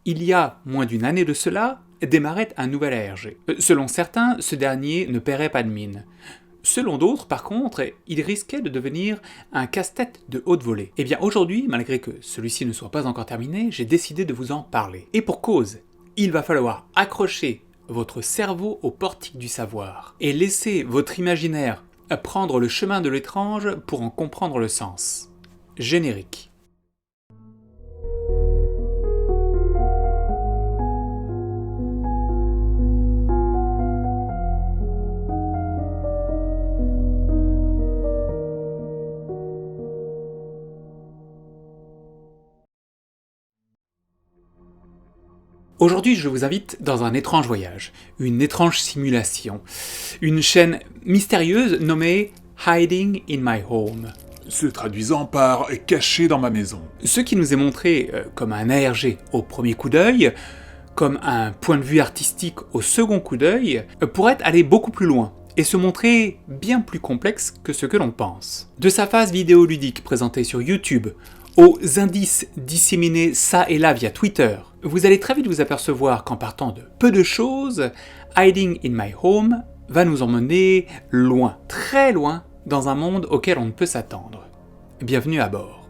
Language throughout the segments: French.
Il y a moins d'une année de cela, démarrait un nouvel ARG. Selon certains, ce dernier ne paierait pas de mine. Selon d'autres, par contre, il risquait de devenir un casse-tête de haute volée. Et bien aujourd'hui, malgré que celui-ci ne soit pas encore terminé, j'ai décidé de vous en parler. Et pour cause, il va falloir accrocher votre cerveau au portique du savoir et laisser votre imaginaire prendre le chemin de l'étrange pour en comprendre le sens. Générique. Aujourd'hui, je vous invite dans un étrange voyage, une étrange simulation, une chaîne mystérieuse nommée Hiding in My Home. Se traduisant par « caché dans ma maison ». Ce qui nous est montré comme un ARG au premier coup d'œil, comme un point de vue artistique au second coup d'œil, pourrait aller beaucoup plus loin et se montrer bien plus complexe que ce que l'on pense. De sa phase vidéoludique présentée sur YouTube, aux indices disséminés ça et là via Twitter, vous allez très vite vous apercevoir qu'en partant de peu de choses, Hiding in My Home va nous emmener loin, très loin, dans un monde auquel on ne peut s'attendre. Bienvenue à bord.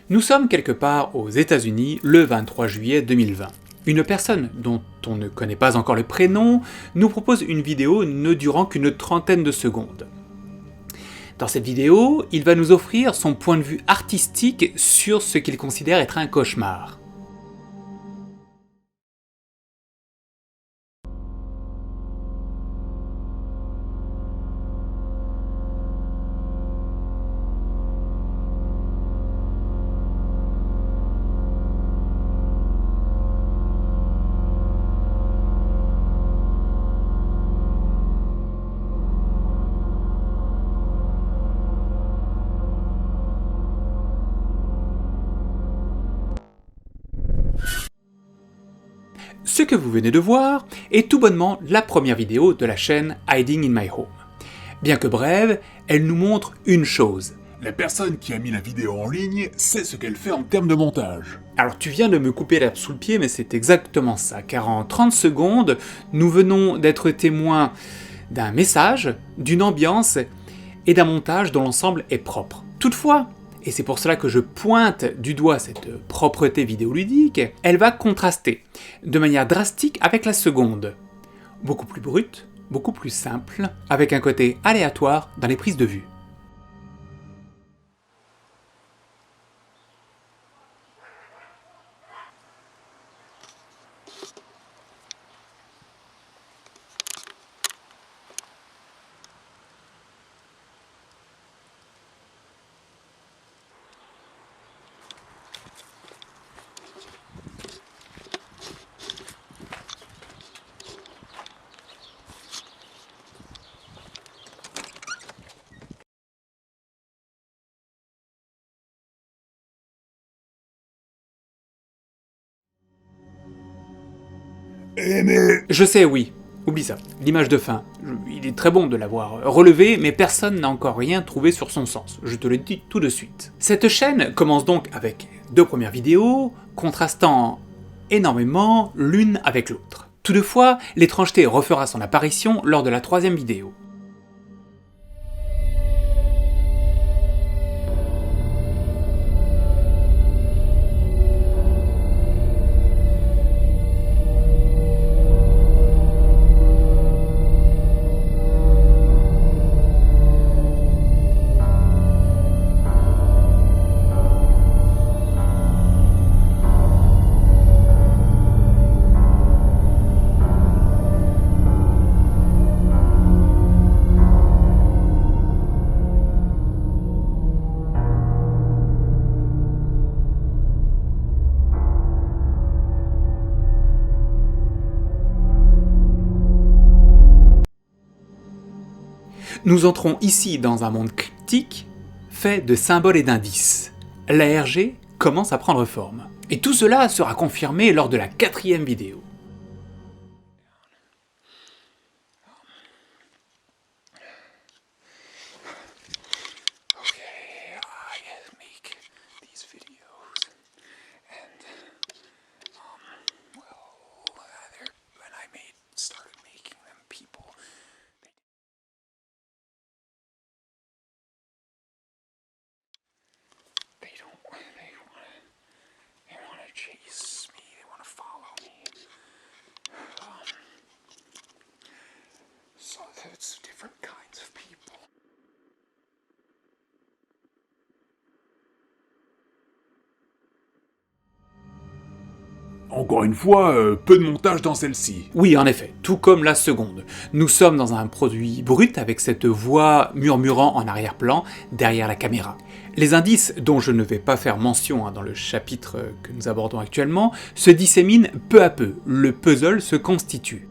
Nous sommes quelque part aux États-Unis le 23 juillet 2020. Une personne dont on ne connaît pas encore le prénom nous propose une vidéo ne durant qu'une trentaine de secondes. Dans cette vidéo, il va nous offrir son point de vue artistique sur ce qu'il considère être un cauchemar. Ce que vous venez de voir est tout bonnement la première vidéo de la chaîne Hiding in My Home. Bien que brève, elle nous montre une chose. La personne qui a mis la vidéo en ligne sait ce qu'elle fait en termes de montage. Alors tu viens de me couper l'herbe sous le pied, mais c'est exactement ça, car en 30 secondes, nous venons d'être témoins d'un message, d'une ambiance et d'un montage dont l'ensemble est propre. Toutefois, et c'est pour cela que je pointe du doigt cette propreté vidéoludique, elle va contraster de manière drastique avec la seconde. Beaucoup plus brute, beaucoup plus simple, avec un côté aléatoire dans les prises de vue. Je sais, oui. Oublie ça. L'image de fin. Il est très bon de l'avoir relevé, mais personne n'a encore rien trouvé sur son sens. Je te le dis tout de suite. Cette chaîne commence donc avec deux premières vidéos, contrastant énormément l'une avec l'autre. Toutefois, l'étrangeté refera son apparition lors de la troisième vidéo. Nous entrons ici dans un monde cryptique fait de symboles et d'indices. L'ARG commence à prendre forme. Et tout cela sera confirmé lors de la quatrième vidéo. Encore une fois, peu de montage dans celle-ci. Oui, en effet, tout comme la seconde. Nous sommes dans un produit brut avec cette voix murmurant en arrière-plan derrière la caméra. Les indices, dont je ne vais pas faire mention dans le chapitre que nous abordons actuellement, se disséminent peu à peu. Le puzzle se constitue.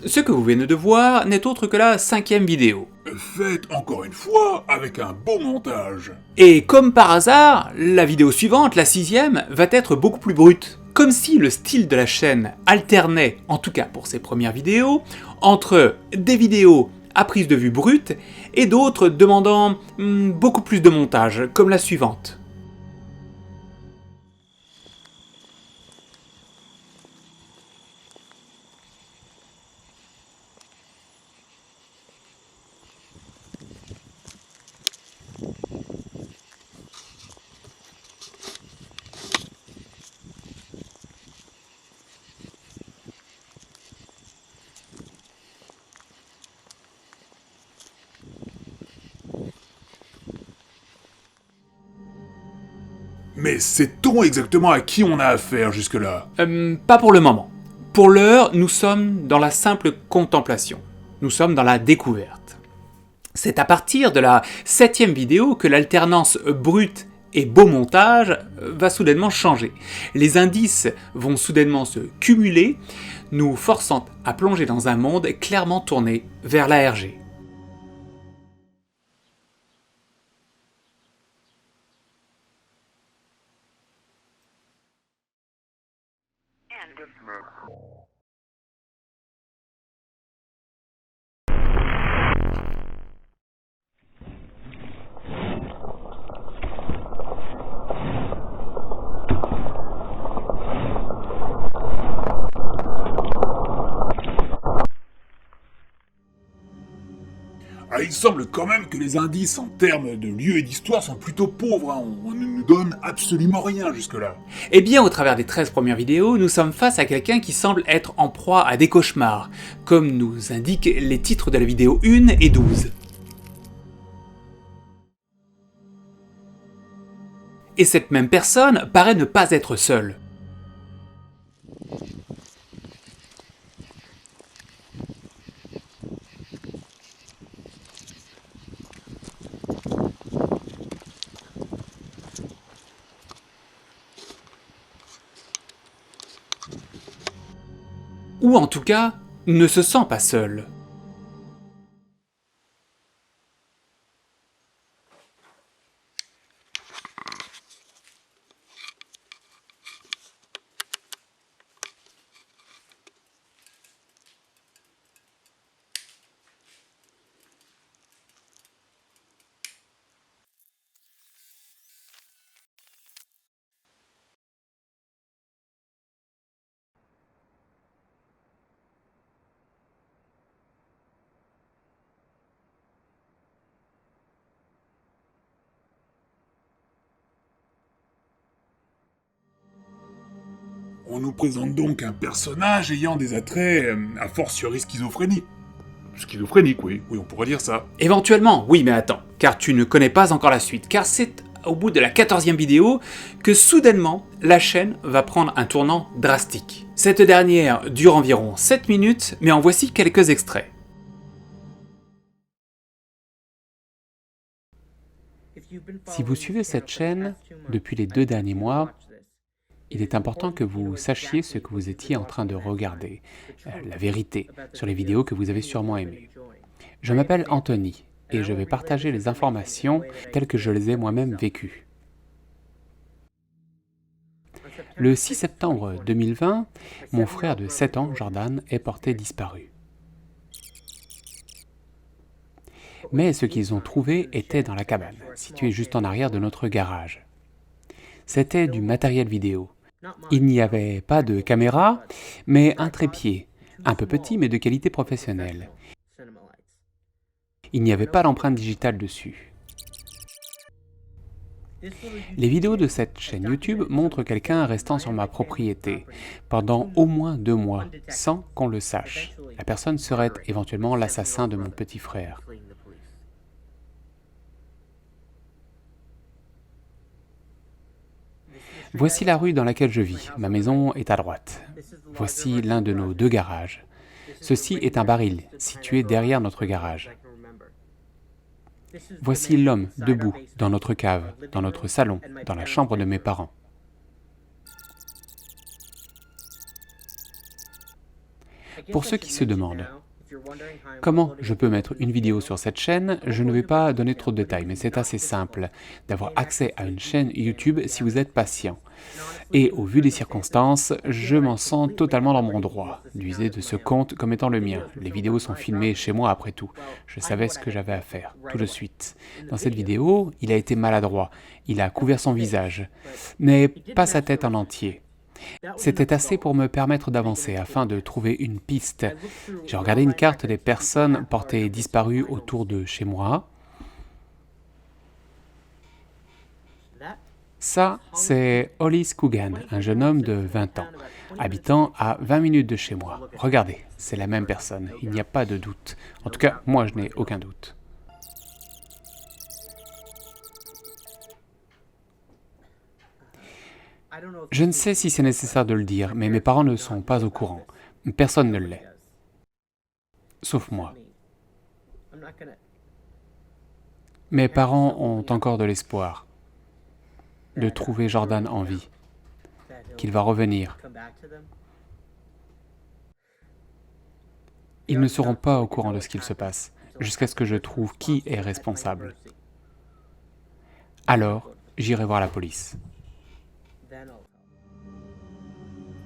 Ce que vous venez de voir n'est autre que la 5e vidéo. Faite encore une fois avec un beau montage. Et comme par hasard, la vidéo suivante, la 6e, va être beaucoup plus brute. Comme si le style de la chaîne alternait, en tout cas pour ses premières vidéos, entre des vidéos à prise de vue brute et d'autres demandant beaucoup plus de montage, comme la suivante. Mais sait-on exactement à qui on a affaire jusque-là? Pas pour le moment. Pour l'heure, nous sommes dans la simple contemplation. Nous sommes dans la découverte. C'est à partir de la 7e vidéo que l'alternance brute et beau montage va soudainement changer. Les indices vont soudainement se cumuler, nous forçant à plonger dans un monde clairement tourné vers l'ARG. Ah, il semble quand même que les indices en termes de lieu et d'histoire sont plutôt pauvres, hein. On ne nous donne absolument rien jusque-là. Eh bien, au travers des 13 premières vidéos, nous sommes face à quelqu'un qui semble être en proie à des cauchemars, comme nous indiquent les titres de la vidéo 1 et 12. Et cette même personne paraît ne pas être seule. Ou en tout cas, ne se sent pas seul. On nous présente donc un personnage ayant des attraits a fortiori schizophréniques. Schizophrénique, oui, on pourrait dire ça. Éventuellement, oui, mais attends, car tu ne connais pas encore la suite, car c'est au bout de la 14e vidéo que soudainement, la chaîne va prendre un tournant drastique. Cette dernière dure environ 7 minutes, mais en voici quelques extraits. Si vous suivez cette chaîne depuis les 2 derniers mois, il est important que vous sachiez ce que vous étiez en train de regarder, la vérité sur les vidéos que vous avez sûrement aimées. Je m'appelle Anthony et je vais partager les informations telles que je les ai moi-même vécues. Le 6 septembre 2020, mon frère de 7 ans, Jordan, est porté disparu. Mais ce qu'ils ont trouvé était dans la cabane, située juste en arrière de notre garage. C'était du matériel vidéo. Il n'y avait pas de caméra, mais un trépied, un peu petit mais de qualité professionnelle. Il n'y avait pas d'empreinte digitale dessus. Les vidéos de cette chaîne YouTube montrent quelqu'un restant sur ma propriété pendant au moins 2 mois, sans qu'on le sache. La personne serait éventuellement l'assassin de mon petit frère. Voici la rue dans laquelle je vis. Ma maison est à droite. Voici l'un de nos 2 garages. Ceci est un baril situé derrière notre garage. Voici l'homme debout dans notre cave, dans notre salon, dans la chambre de mes parents. Pour ceux qui se demandent comment je peux mettre une vidéo sur cette chaîne, je ne vais pas donner trop de détails, mais c'est assez simple d'avoir accès à une chaîne YouTube si vous êtes patient. Et au vu des circonstances, je m'en sens totalement dans mon droit d'user de ce compte comme étant le mien. Les vidéos sont filmées chez moi après tout. Je savais ce que j'avais à faire, tout de suite. Dans cette vidéo, il a été maladroit. Il a couvert son visage, mais pas sa tête en entier. C'était assez pour me permettre d'avancer afin de trouver une piste. J'ai regardé une carte des personnes portées disparues autour de chez moi. Ça, c'est Hollis Coogan, un jeune homme de 20 ans, habitant à 20 minutes de chez moi. Regardez, c'est la même personne, il n'y a pas de doute. En tout cas, moi je n'ai aucun doute. Je ne sais si c'est nécessaire de le dire, mais mes parents ne sont pas au courant. Personne ne l'est. Sauf moi. Mes parents ont encore de l'espoir de trouver Jordan en vie, qu'il va revenir. Ils ne seront pas au courant de ce qu'il se passe, jusqu'à ce que je trouve qui est responsable. Alors, j'irai voir la police.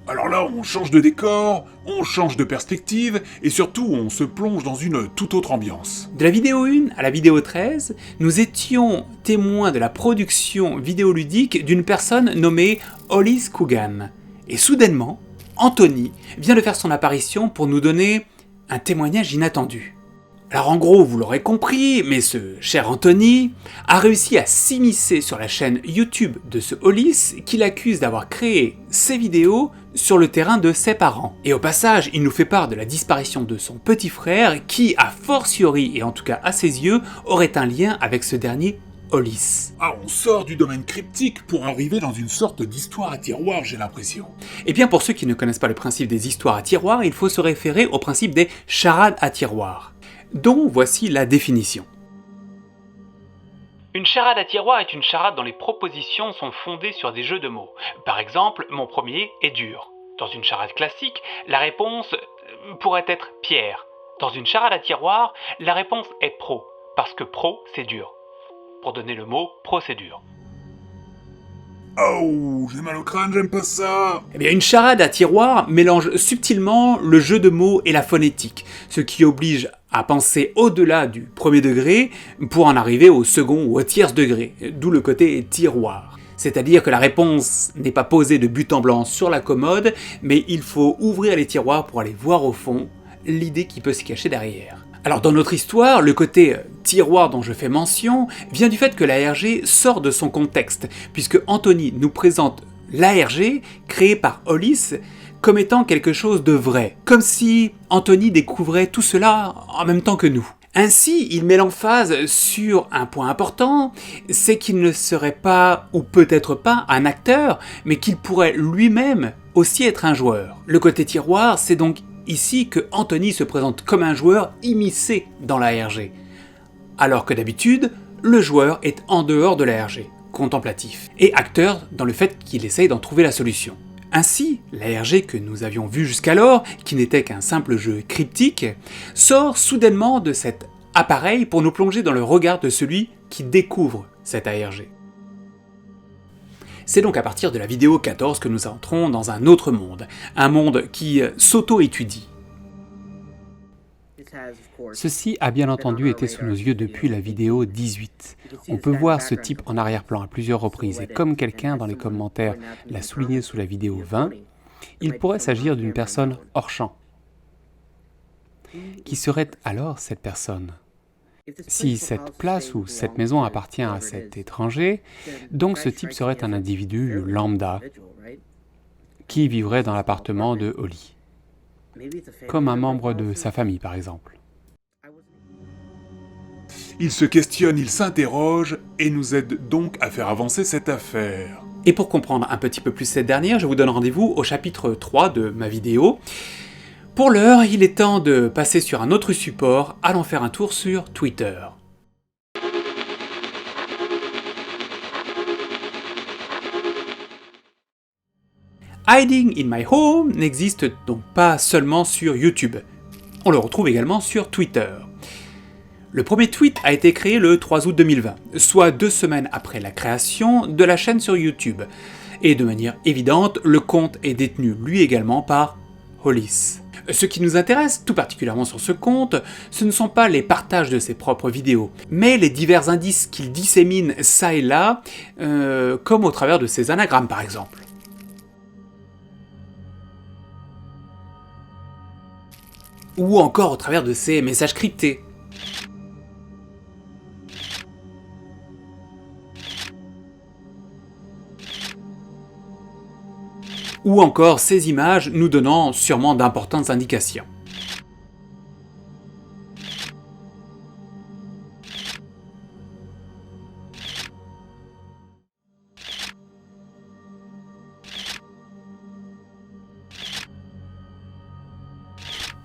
Alors là, on change de décor, on change de perspective, et surtout, on se plonge dans une toute autre ambiance. De la vidéo 1 à la vidéo 13, nous étions témoins de la production vidéoludique d'une personne nommée Hollis Coogan. Et soudainement, Anthony vient de faire son apparition pour nous donner un témoignage inattendu. Alors en gros, vous l'aurez compris, mais ce cher Anthony a réussi à s'immiscer sur la chaîne YouTube de ce Hollis qui l'accuse d'avoir créé ses vidéos sur le terrain de ses parents. Et au passage, il nous fait part de la disparition de son petit frère qui, a fortiori, et en tout cas à ses yeux, aurait un lien avec ce dernier Hollis. Ah, on sort du domaine cryptique pour arriver dans une sorte d'histoire à tiroir, j'ai l'impression. Et bien pour ceux qui ne connaissent pas le principe des histoires à tiroir, il faut se référer au principe des charades à tiroir, dont voici la définition. Une charade à tiroir est une charade dont les propositions sont fondées sur des jeux de mots. Par exemple, mon premier est dur. Dans une charade classique, la réponse pourrait être Pierre. Dans une charade à tiroir, la réponse est pro, parce que pro c'est dur. Pour donner le mot procédure. Oh, j'ai mal au crâne, j'aime pas ça. Eh bien, une charade à tiroir mélange subtilement le jeu de mots et la phonétique, ce qui oblige à penser au-delà du premier degré pour en arriver au second ou au tiers degré, d'où le côté tiroir. C'est-à-dire que la réponse n'est pas posée de but en blanc sur la commode, mais il faut ouvrir les tiroirs pour aller voir au fond l'idée qui peut se cacher derrière. Alors dans notre histoire, le côté tiroir dont je fais mention vient du fait que l'ARG sort de son contexte, puisque Anthony nous présente l'ARG créé par Hollis comme étant quelque chose de vrai, comme si Anthony découvrait tout cela en même temps que nous. Ainsi, il met l'emphase sur un point important, c'est qu'il ne serait pas, ou peut-être pas, un acteur, mais qu'il pourrait lui-même aussi être un joueur. Le côté tiroir, c'est donc ici que Anthony se présente comme un joueur immiscé dans l'ARG, alors que d'habitude, le joueur est en dehors de l'ARG, contemplatif, et acteur dans le fait qu'il essaye d'en trouver la solution. Ainsi, l'ARG que nous avions vu jusqu'alors, qui n'était qu'un simple jeu cryptique, sort soudainement de cet appareil pour nous plonger dans le regard de celui qui découvre cette ARG. C'est donc à partir de la vidéo 14 que nous entrons dans un autre monde, un monde qui s'auto-étudie. Ceci a bien entendu été sous nos yeux depuis la vidéo 18. On peut voir ce type en arrière-plan à plusieurs reprises, et comme quelqu'un dans les commentaires l'a souligné sous la vidéo 20, il pourrait s'agir d'une personne hors champ. Qui serait alors cette personne? Si cette place ou cette maison appartient à cet étranger, donc ce type serait un individu lambda qui vivrait dans l'appartement de Holly, comme un membre de sa famille par exemple. Il se questionne, il s'interroge, et nous aide donc à faire avancer cette affaire. Et pour comprendre un petit peu plus cette dernière, je vous donne rendez-vous au chapitre 3 de ma vidéo. Pour l'heure, il est temps de passer sur un autre support, allons faire un tour sur Twitter. Hiding in My Home n'existe donc pas seulement sur YouTube, on le retrouve également sur Twitter. Le premier tweet a été créé le 3 août 2020, soit 2 semaines après la création de la chaîne sur YouTube. Et de manière évidente, le compte est détenu lui également par Hollis. Ce qui nous intéresse, tout particulièrement sur ce compte, ce ne sont pas les partages de ses propres vidéos, mais les divers indices qu'il dissémine ça et là, comme au travers de ses anagrammes par exemple. Ou encore au travers de ses messages cryptés. Ou encore ces images nous donnant sûrement d'importantes indications.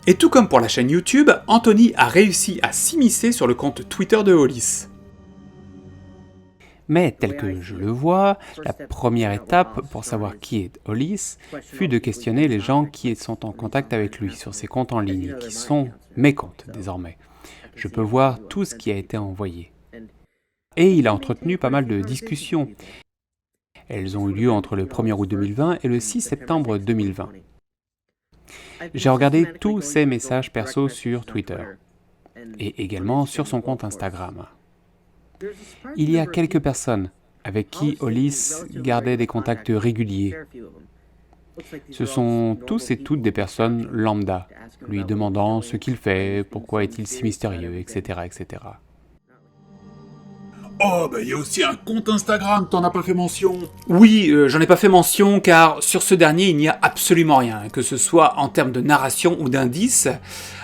Et tout comme pour la chaîne YouTube, Anthony a réussi à s'immiscer sur le compte Twitter de Hollis. Mais tel que je le vois, la première étape pour savoir qui est Hollis fut de questionner les gens qui sont en contact avec lui sur ses comptes en ligne, qui sont mes comptes désormais. Je peux voir tout ce qui a été envoyé. Et il a entretenu pas mal de discussions. Elles ont eu lieu entre le 1er août 2020 et le 6 septembre 2020. J'ai regardé tous ses messages perso sur Twitter et également sur son compte Instagram. Il y a quelques personnes avec qui Hollis gardait des contacts réguliers. Ce sont tous et toutes des personnes lambda, lui demandant ce qu'il fait, pourquoi est-il si mystérieux, etc. etc. Oh, il y a aussi un compte Instagram, t'en as pas fait mention. Oui, j'en ai pas fait mention car sur ce dernier il n'y a absolument rien, que ce soit en termes de narration ou d'indices,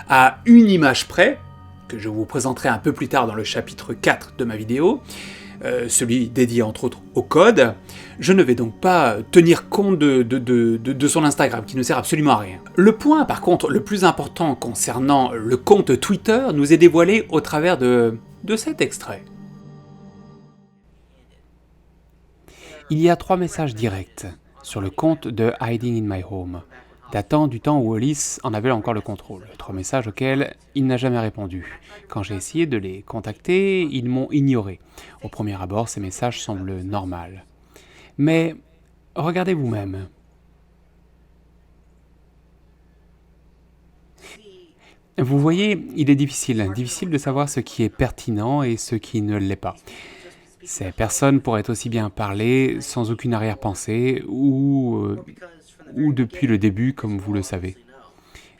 à une image près, que je vous présenterai un peu plus tard dans le chapitre 4 de ma vidéo, celui dédié entre autres au code. Je ne vais donc pas tenir compte de son Instagram, qui ne sert absolument à rien. Le point par contre le plus important concernant le compte Twitter nous est dévoilé au travers de cet extrait. Il y a 3 messages directs sur le compte de Hiding in My Home, datant du temps où Hollis en avait encore le contrôle. 3 messages auxquels il n'a jamais répondu. Quand j'ai essayé de les contacter, ils m'ont ignoré. Au premier abord, ces messages semblent normaux. Mais regardez vous-même. Vous voyez, il est difficile de savoir ce qui est pertinent et ce qui ne l'est pas. Ces personnes pourraient aussi bien parler sans aucune arrière-pensée ou depuis le début, comme vous le savez.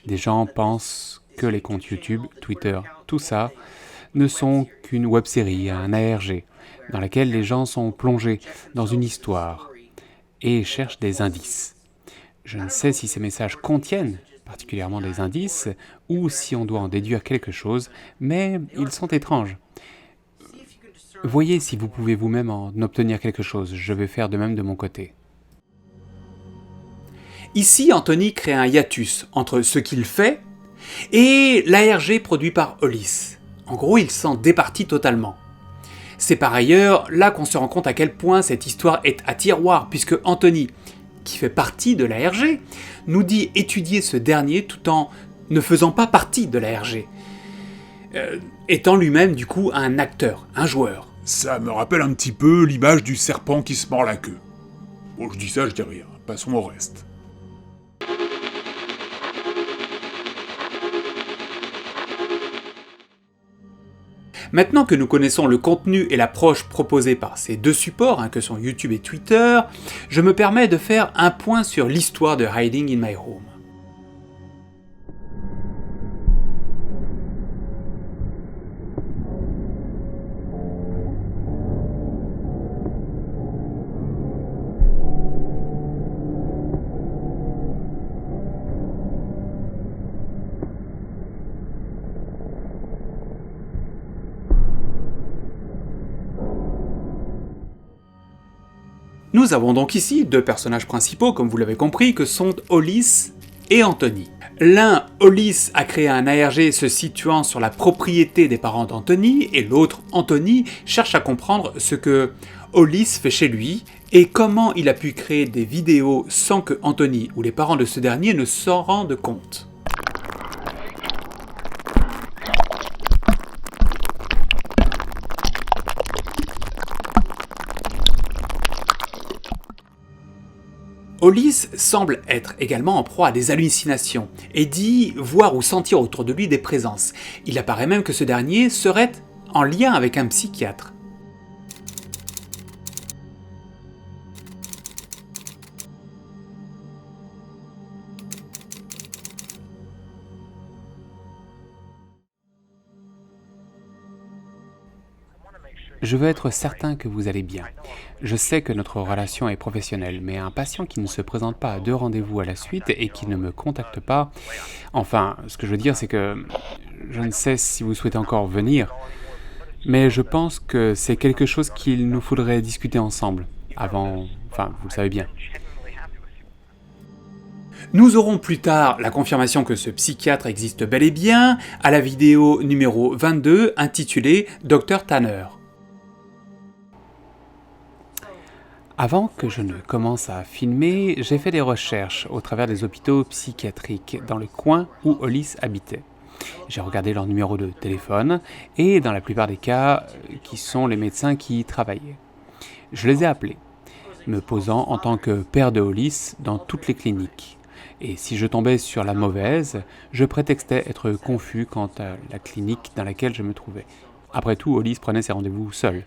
Des gens pensent que les comptes YouTube, Twitter, tout ça, ne sont qu'une web-série, un ARG, dans laquelle les gens sont plongés dans une histoire et cherchent des indices. Je ne sais si ces messages contiennent particulièrement des indices ou si on doit en déduire quelque chose, mais ils sont étranges. Voyez si vous pouvez vous-même en obtenir quelque chose, je vais faire de même de mon côté. Ici, Anthony crée un hiatus entre ce qu'il fait et l'ARG produit par Hollis. En gros, il s'en départit totalement. C'est par ailleurs là qu'on se rend compte à quel point cette histoire est à tiroir, puisque Anthony, qui fait partie de l'ARG, nous dit étudier ce dernier tout en ne faisant pas partie de l'ARG, étant lui-même du coup un acteur, un joueur. Ça me rappelle un petit peu l'image du serpent qui se mord la queue. Bon, je dis ça, je dis rien. Passons au reste. Maintenant que nous connaissons le contenu et l'approche proposée par ces deux supports, que sont YouTube et Twitter, je me permets de faire un point sur l'histoire de Hiding in My Home. Nous avons donc ici deux personnages principaux, comme vous l'avez compris, que sont Hollis et Anthony. L'un, Hollis, a créé un ARG se situant sur la propriété des parents d'Anthony, et l'autre, Anthony, cherche à comprendre ce que Hollis fait chez lui, et comment il a pu créer des vidéos sans que Anthony ou les parents de ce dernier ne s'en rendent compte. Hollis semble être également en proie à des hallucinations, et dit voir ou sentir autour de lui des présences. Il apparaît même que ce dernier serait en lien avec un psychiatre. Je veux être certain que vous allez bien. Je sais que notre relation est professionnelle, mais un patient qui ne se présente pas à 2 rendez-vous à la suite et qui ne me contacte pas... Enfin, ce que je veux dire, c'est que je ne sais si vous souhaitez encore venir, mais je pense que c'est quelque chose qu'il nous faudrait discuter ensemble, avant... Enfin, vous le savez bien. Nous aurons plus tard la confirmation que ce psychiatre existe bel et bien à la vidéo numéro 22 intitulée « Dr Tanner ». Avant que je ne commence à filmer, j'ai fait des recherches au travers des hôpitaux psychiatriques dans le coin où Hollis habitait. J'ai regardé leur numéro de téléphone et dans la plupart des cas, qui sont les médecins qui y travaillaient. Je les ai appelés, me posant en tant que père de Hollis dans toutes les cliniques. Et si je tombais sur la mauvaise, je prétextais être confus quant à la clinique dans laquelle je me trouvais. Après tout, Hollis prenait ses rendez-vous seul.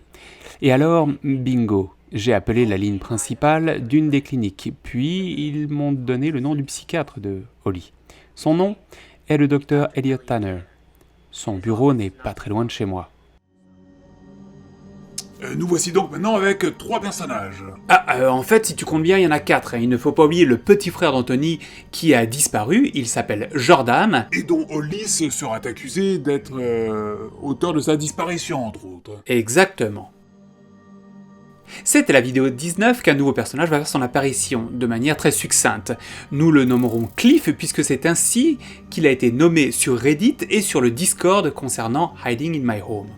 Et alors, bingo, j'ai appelé la ligne principale d'une des cliniques, puis ils m'ont donné le nom du psychiatre de Hollis. Son nom est le docteur Elliot Tanner. Son bureau n'est pas très loin de chez moi. Nous voici donc maintenant avec 3 personnages. En fait, si tu comptes bien, il y en a 4. Il ne faut pas oublier le petit frère d'Anthony qui a disparu, il s'appelle Jordan. Et dont Hollis sera accusé d'être auteur de sa disparition, entre autres. Exactement. C'est à la vidéo 19 qu'un nouveau personnage va faire son apparition, de manière très succincte. Nous le nommerons Cliff puisque c'est ainsi qu'il a été nommé sur Reddit et sur le Discord concernant Hiding in My Home.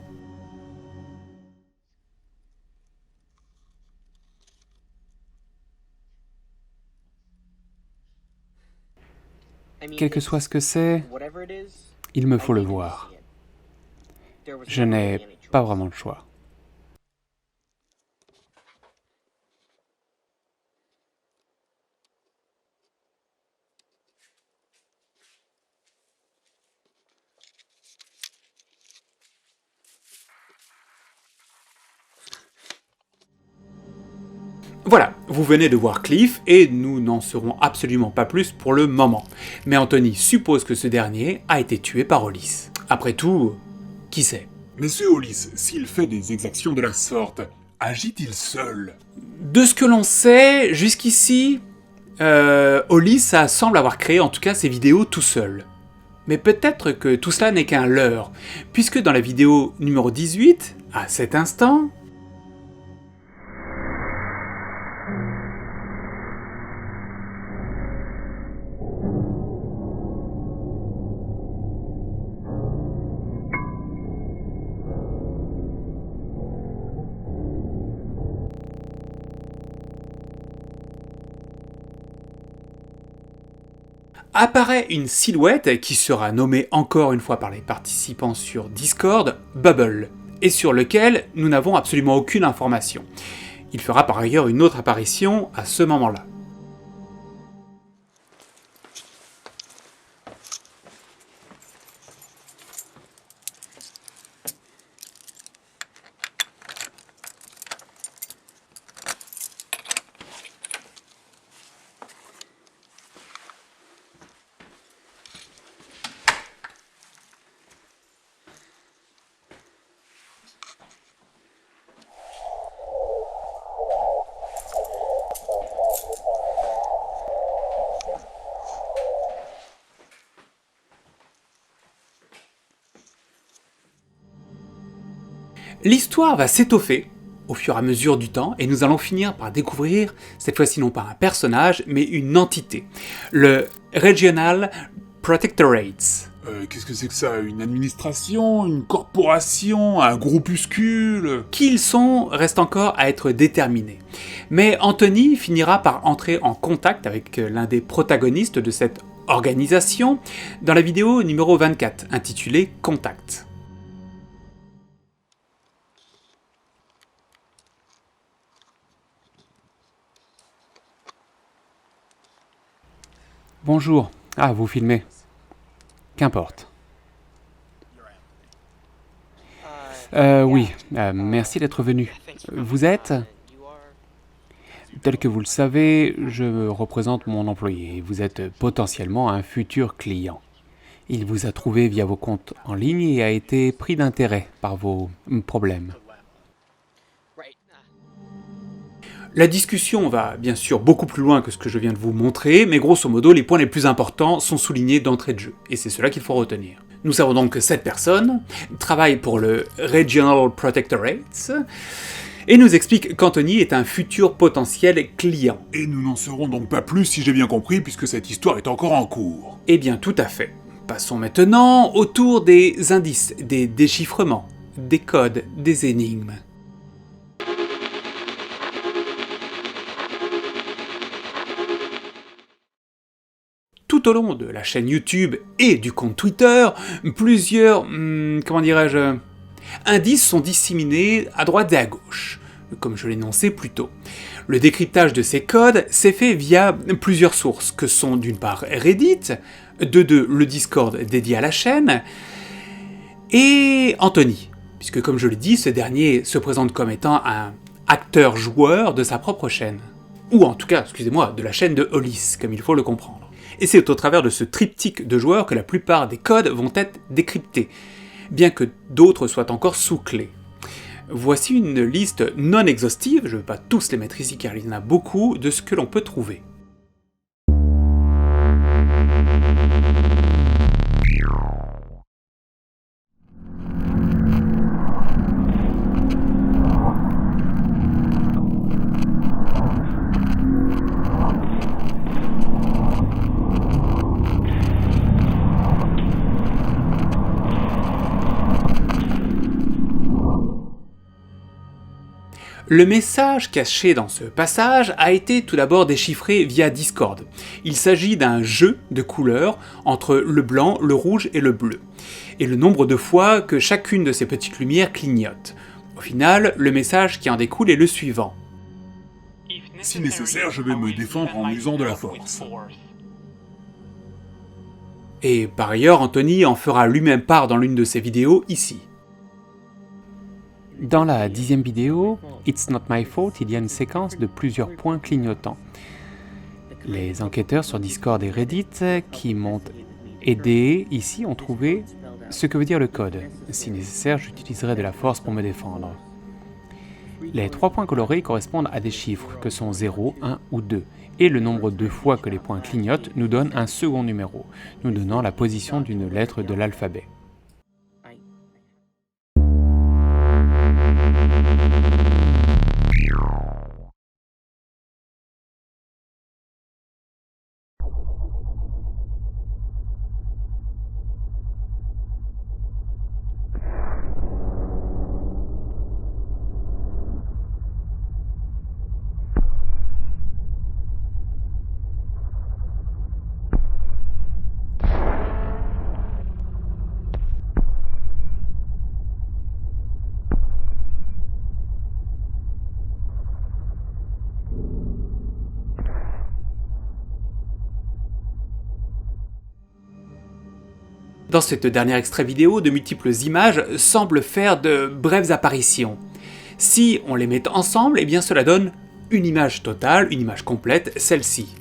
Quel que soit ce que c'est, il me faut le voir. Je n'ai pas vraiment le choix. Voilà, vous venez de voir Cliff et nous n'en saurons absolument pas plus pour le moment. Mais Anthony suppose que ce dernier a été tué par Hollis. Après tout, qui sait? Monsieur Hollis, s'il fait des exactions de la sorte, agit-il seul? De ce que l'on sait, jusqu'ici, Hollis semble avoir créé en tout cas ses vidéos tout seul. Mais peut-être que tout cela n'est qu'un leurre, puisque dans la vidéo numéro 18, à cet instant, apparaît une silhouette qui sera nommée encore une fois par les participants sur Discord, Bubble, et sur lequel nous n'avons absolument aucune information. Il fera par ailleurs une autre apparition à ce moment-là. L'histoire va s'étoffer au fur et à mesure du temps et nous allons finir par découvrir, cette fois-ci non pas un personnage, mais une entité, le Regional Protectorate. Qu'est-ce que c'est que ça? Une administration? Une corporation? Un groupuscule? Qui ils sont reste encore à être déterminé. Mais Anthony finira par entrer en contact avec l'un des protagonistes de cette organisation dans la vidéo numéro 24, intitulée Contact. Bonjour. Ah, vous filmez. Qu'importe. Oui, merci d'être venu. Vous êtes? Tel que vous le savez, je représente mon employé. Vous êtes potentiellement un futur client. Il vous a trouvé via vos comptes en ligne et a été pris d'intérêt par vos problèmes. La discussion va bien sûr beaucoup plus loin que ce que je viens de vous montrer, mais grosso modo, les points les plus importants sont soulignés d'entrée de jeu, et c'est cela qu'il faut retenir. Nous savons donc que cette personne travaille pour le Regional Protectorate, et nous explique qu'Anthony est un futur potentiel client. Et nous n'en saurons donc pas plus si j'ai bien compris, puisque cette histoire est encore en cours. Eh bien tout à fait. Passons maintenant au tour des indices, des déchiffrements, des codes, des énigmes. Tout au long de la chaîne YouTube et du compte Twitter, plusieurs, indices sont disséminés à droite et à gauche, comme je l'énonçais plus tôt. Le décryptage de ces codes s'est fait via plusieurs sources, que sont d'une part Reddit, de deux le Discord dédié à la chaîne, et Anthony, puisque comme je l'ai dit, ce dernier se présente comme étant un acteur-joueur de sa propre chaîne. Ou en tout cas, excusez-moi, de la chaîne de Hollis, comme il faut le comprendre. Et c'est au travers de ce triptyque de joueurs que la plupart des codes vont être décryptés, bien que d'autres soient encore sous clé. Voici une liste non exhaustive, je ne vais pas tous les mettre ici car il y en a beaucoup, de ce que l'on peut trouver. Le message caché dans ce passage a été tout d'abord déchiffré via Discord. Il s'agit d'un jeu de couleurs entre le blanc, le rouge et le bleu, et le nombre de fois que chacune de ces petites lumières clignote. Au final, le message qui en découle est le suivant. Si nécessaire, je vais me défendre en usant de la force. Et par ailleurs, Anthony en fera lui-même part dans l'une de ses vidéos ici. Dans la 10e vidéo, It's Not My Fault, il y a une séquence de plusieurs points clignotants. Les enquêteurs sur Discord et Reddit qui m'ont aidé ici ont trouvé ce que veut dire le code. Si nécessaire, j'utiliserai de la force pour me défendre. Les 3 points colorés correspondent à des chiffres que sont 0, 1 ou 2, et le nombre de fois que les points clignotent nous donne un second numéro, nous donnant la position d'une lettre de l'alphabet. Dans cet dernier extrait vidéo, de multiples images semblent faire de brèves apparitions. Si on les met ensemble, eh bien cela donne une image totale, une image complète, celle-ci.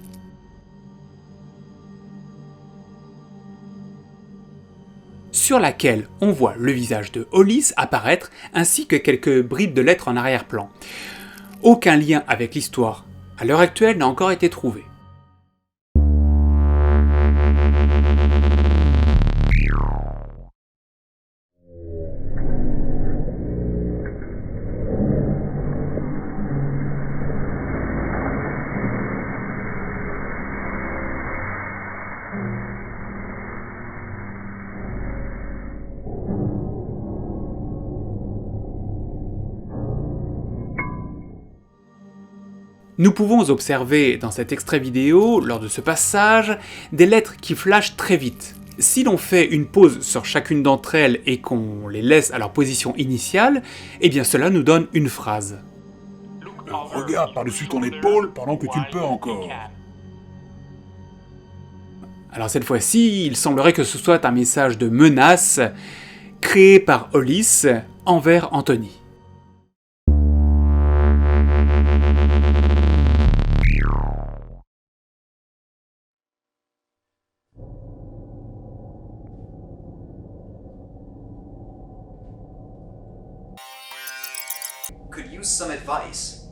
Sur laquelle on voit le visage de Hollis apparaître, ainsi que quelques bribes de lettres en arrière-plan. Aucun lien avec l'histoire à l'heure actuelle n'a encore été trouvé. Nous pouvons observer dans cet extrait vidéo, lors de ce passage, des lettres qui flashent très vite. Si l'on fait une pause sur chacune d'entre elles et qu'on les laisse à leur position initiale, eh bien cela nous donne une phrase. Regarde par-dessus ton épaule pendant que tu le peux encore. Alors cette fois-ci, il semblerait que ce soit un message de menace créé par Hollis envers Anthony. Could use some advice.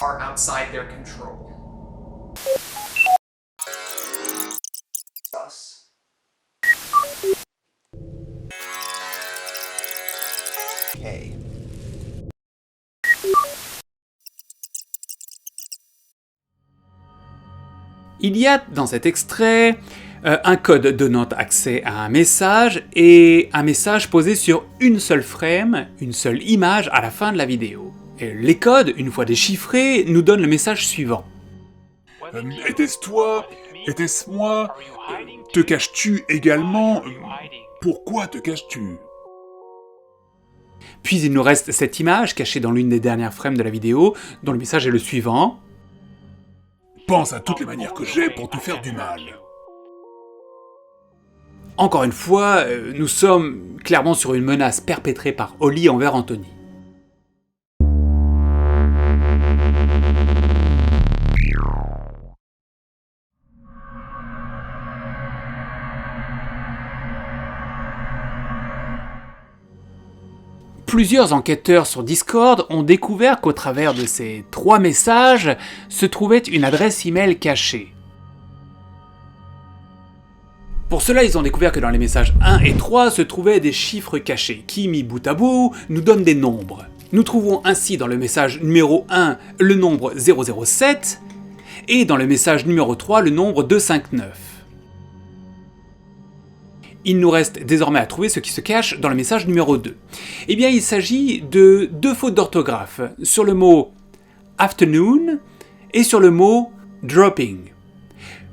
Are outside their control. Us. Okay. Il y a dans cet extrait un code donnant accès à un message et un message posé sur une seule frame, une seule image à la fin de la vidéo. Et les codes, une fois déchiffrés, nous donnent le message suivant. Était-ce toi? Était-ce moi? Te caches-tu également? Pourquoi te caches-tu? Puis il nous reste cette image cachée dans l'une des dernières frames de la vidéo, dont le message est le suivant. Pense à toutes les manières que j'ai pour te faire du mal. Encore une fois, nous sommes clairement sur une menace perpétrée par Holly envers Anthony. Plusieurs enquêteurs sur Discord ont découvert qu'au travers de ces 3 messages se trouvait une adresse email cachée. Pour cela, ils ont découvert que dans les messages 1 et 3 se trouvaient des chiffres cachés qui, mis bout à bout, nous donnent des nombres. Nous trouvons ainsi dans le message numéro 1 le nombre 007 et dans le message numéro 3 le nombre 259. Il nous reste désormais à trouver ce qui se cache dans le message numéro 2. Eh bien, il s'agit de 2 fautes d'orthographe sur le mot afternoon et sur le mot dropping.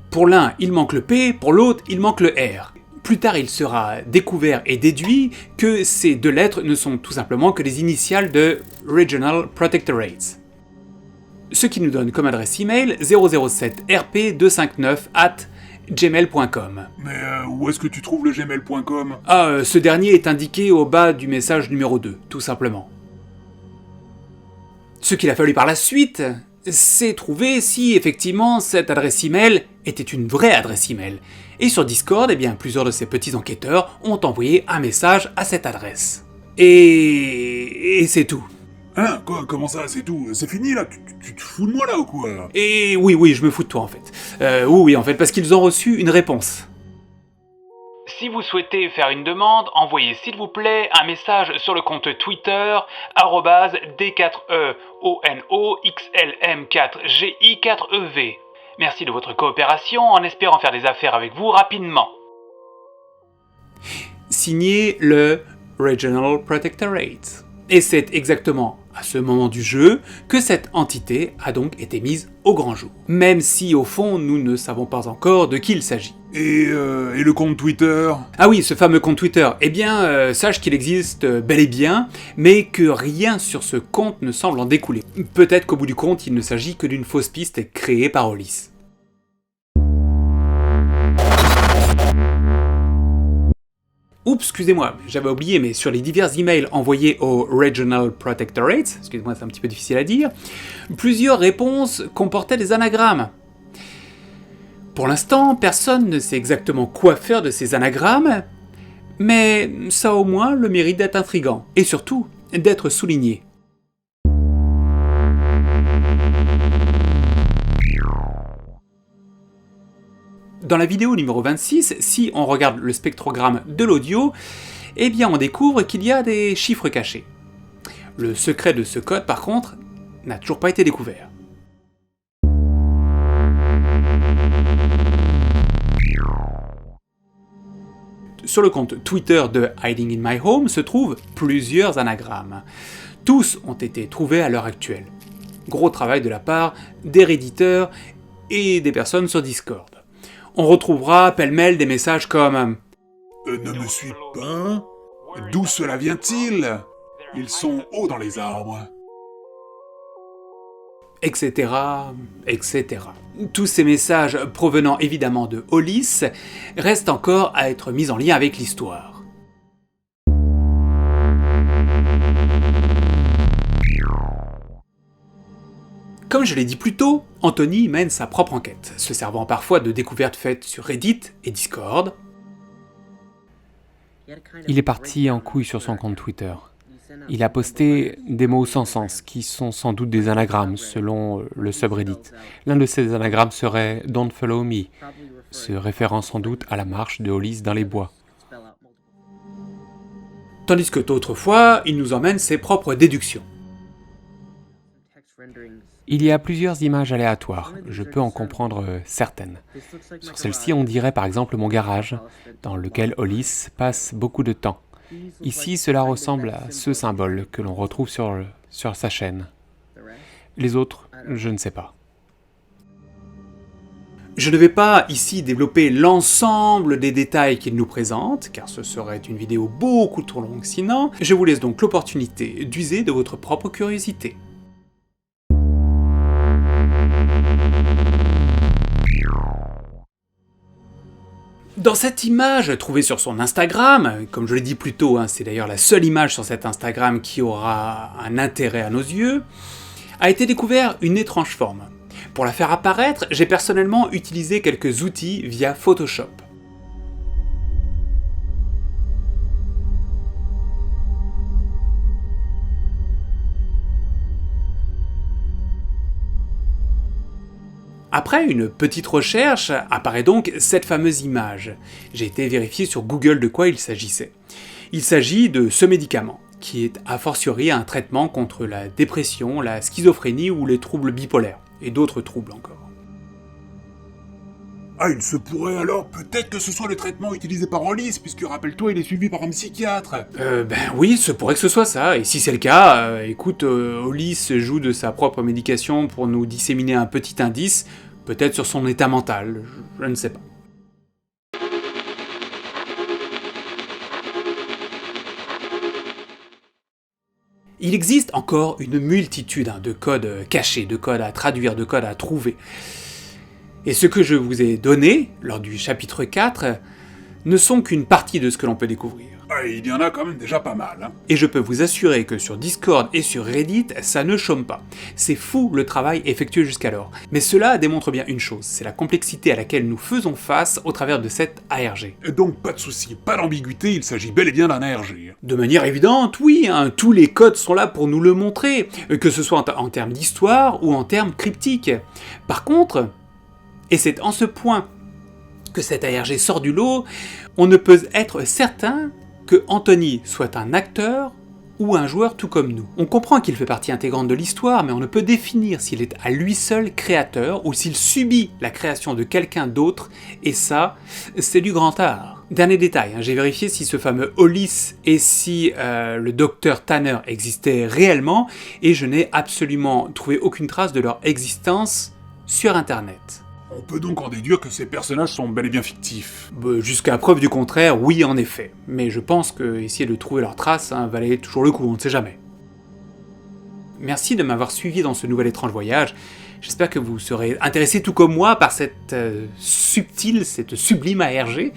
Pour l'un, il manque le P, pour l'autre, il manque le R. Plus tard, il sera découvert et déduit que ces 2 lettres ne sont tout simplement que les initiales de Regional Protectorate. Ce qui nous donne comme adresse email 007rp259@gmail.com. Mais où est-ce que tu trouves le gmail.com? Ce dernier est indiqué au bas du message numéro 2, tout simplement. Ce qu'il a fallu par la suite, c'est trouver si effectivement cette adresse email était une vraie adresse email. Et sur Discord, eh bien, plusieurs de ces petits enquêteurs ont envoyé un message à cette adresse. Et c'est tout. Hein? Quoi? Comment ça, c'est tout? C'est fini là? Tu te fous de moi là ou quoi? Et oui, je me fous de toi en fait. Oui, en fait, parce qu'ils ont reçu une réponse. Si vous souhaitez faire une demande, envoyez s'il vous plaît un message sur le compte Twitter @D4EONOXLM4GI4EV. Merci de votre coopération en espérant faire des affaires avec vous rapidement. Signé le Regional Protectorate. Et c'est exactement à ce moment du jeu que cette entité a donc été mise au grand jour. Même si au fond nous ne savons pas encore de qui il s'agit. Et le compte Twitter? Ah oui, ce fameux compte Twitter. Eh bien, sache qu'il existe bel et bien, mais que rien sur ce compte ne semble en découler. Peut-être qu'au bout du compte, il ne s'agit que d'une fausse piste créée par Hollis. Oups, excusez-moi, j'avais oublié, mais sur les divers emails envoyés au Regional Protectorate, excusez-moi, c'est un petit peu difficile à dire, plusieurs réponses comportaient des anagrammes. Pour l'instant, personne ne sait exactement quoi faire de ces anagrammes, mais ça a au moins le mérite d'être intriguant, et surtout d'être souligné. Dans la vidéo numéro 26, si on regarde le spectrogramme de l'audio, eh bien on découvre qu'il y a des chiffres cachés. Le secret de ce code, par contre, n'a toujours pas été découvert. Sur le compte Twitter de Hiding in My Home se trouvent plusieurs anagrammes. Tous ont été trouvés à l'heure actuelle. Gros travail de la part des réditeurs et des personnes sur Discord. On retrouvera pêle-mêle des messages comme Ne me suis pas. D'où cela vient-il? Ils sont hauts dans les arbres. etc., etc. Tous ces messages provenant évidemment de Hollis restent encore à être mis en lien avec l'histoire. Comme je l'ai dit plus tôt, Anthony mène sa propre enquête, se servant parfois de découvertes faites sur Reddit et Discord. Il est parti en couille sur son compte Twitter. Il a posté des mots sans sens, qui sont sans doute des anagrammes, selon le subreddit. L'un de ces anagrammes serait « Don't follow me », se référant sans doute à la marche de Hollis dans les bois. Tandis que d'autres fois, il nous emmène ses propres déductions. Il y a plusieurs images aléatoires, je peux en comprendre certaines. Sur celle-ci, on dirait par exemple mon garage, dans lequel Hollis passe beaucoup de temps. Ici, cela ressemble à ce symbole que l'on retrouve sur sa chaîne. Les autres, je ne sais pas. Je ne vais pas ici développer l'ensemble des détails qu'il nous présente, car ce serait une vidéo beaucoup trop longue sinon. Je vous laisse donc l'opportunité d'user de votre propre curiosité. Dans cette image trouvée sur son Instagram, comme je l'ai dit plus tôt, c'est d'ailleurs la seule image sur cet Instagram qui aura un intérêt à nos yeux, a été découvert une étrange forme. Pour la faire apparaître, j'ai personnellement utilisé quelques outils via Photoshop. Après une petite recherche, apparaît donc cette fameuse image. J'ai été vérifier sur Google de quoi il s'agissait. Il s'agit de ce médicament, qui est a fortiori un traitement contre la dépression, la schizophrénie ou les troubles bipolaires, et d'autres troubles encore. Ah, il se pourrait alors peut-être que ce soit le traitement utilisé par Hollis, puisque rappelle-toi, il est suivi par un psychiatre. Oui, ce pourrait que ce soit ça, et si c'est le cas, écoute, Hollis joue de sa propre médication pour nous disséminer un petit indice, peut-être sur son état mental, je ne sais pas. Il existe encore une multitude de codes cachés, de codes à traduire, de codes à trouver. Et ce que je vous ai donné, lors du chapitre 4, ne sont qu'une partie de ce que l'on peut découvrir. Ah, il y en a quand même déjà pas mal. Et je peux vous assurer que sur Discord et sur Reddit, ça ne chôme pas. C'est fou le travail effectué jusqu'alors. Mais cela démontre bien une chose, c'est la complexité à laquelle nous faisons face au travers de cette ARG. Et donc pas de souci, pas d'ambiguïté, il s'agit bel et bien d'un ARG. De manière évidente, oui, tous les codes sont là pour nous le montrer, que ce soit en termes d'histoire ou en termes cryptiques. Par contre, et c'est en ce point que cette ARG sort du lot, on ne peut être certain que Anthony soit un acteur ou un joueur tout comme nous. On comprend qu'il fait partie intégrante de l'histoire, mais on ne peut définir s'il est à lui seul créateur ou s'il subit la création de quelqu'un d'autre, et ça, c'est du grand art. Dernier détail, j'ai vérifié si ce fameux Hollis et si le docteur Tanner existait réellement, et je n'ai absolument trouvé aucune trace de leur existence sur Internet. On peut donc en déduire que ces personnages sont bel et bien fictifs. Jusqu'à preuve du contraire, oui en effet. Mais je pense que essayer de trouver leurs traces valait toujours le coup, on ne sait jamais. Merci de m'avoir suivi dans ce nouvel étrange voyage. J'espère que vous serez intéressés tout comme moi par cette subtile, cette sublime ARG.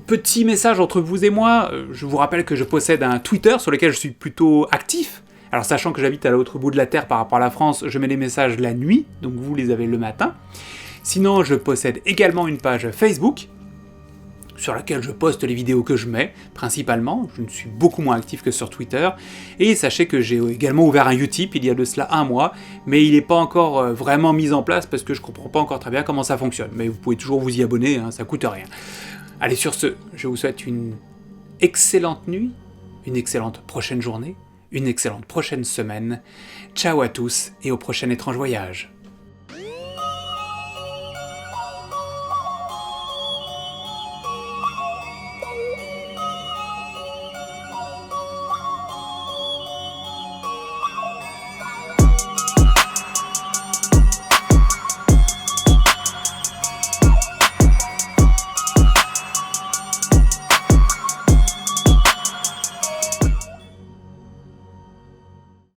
Petit message entre vous et moi, je vous rappelle que je possède un Twitter sur lequel je suis plutôt actif. Alors sachant que j'habite à l'autre bout de la Terre par rapport à la France, je mets les messages la nuit, donc vous les avez le matin. Sinon, je possède également une page Facebook, sur laquelle je poste les vidéos que je mets, principalement. Je ne suis beaucoup moins actif que sur Twitter. Et sachez que j'ai également ouvert un Utip il y a de cela un mois, mais il n'est pas encore vraiment mis en place parce que je ne comprends pas encore très bien comment ça fonctionne. Mais vous pouvez toujours vous y abonner, hein, ça coûte rien. Allez, sur ce, je vous souhaite une excellente nuit, une excellente prochaine journée, une excellente prochaine semaine. Ciao à tous et au prochain étrange voyage.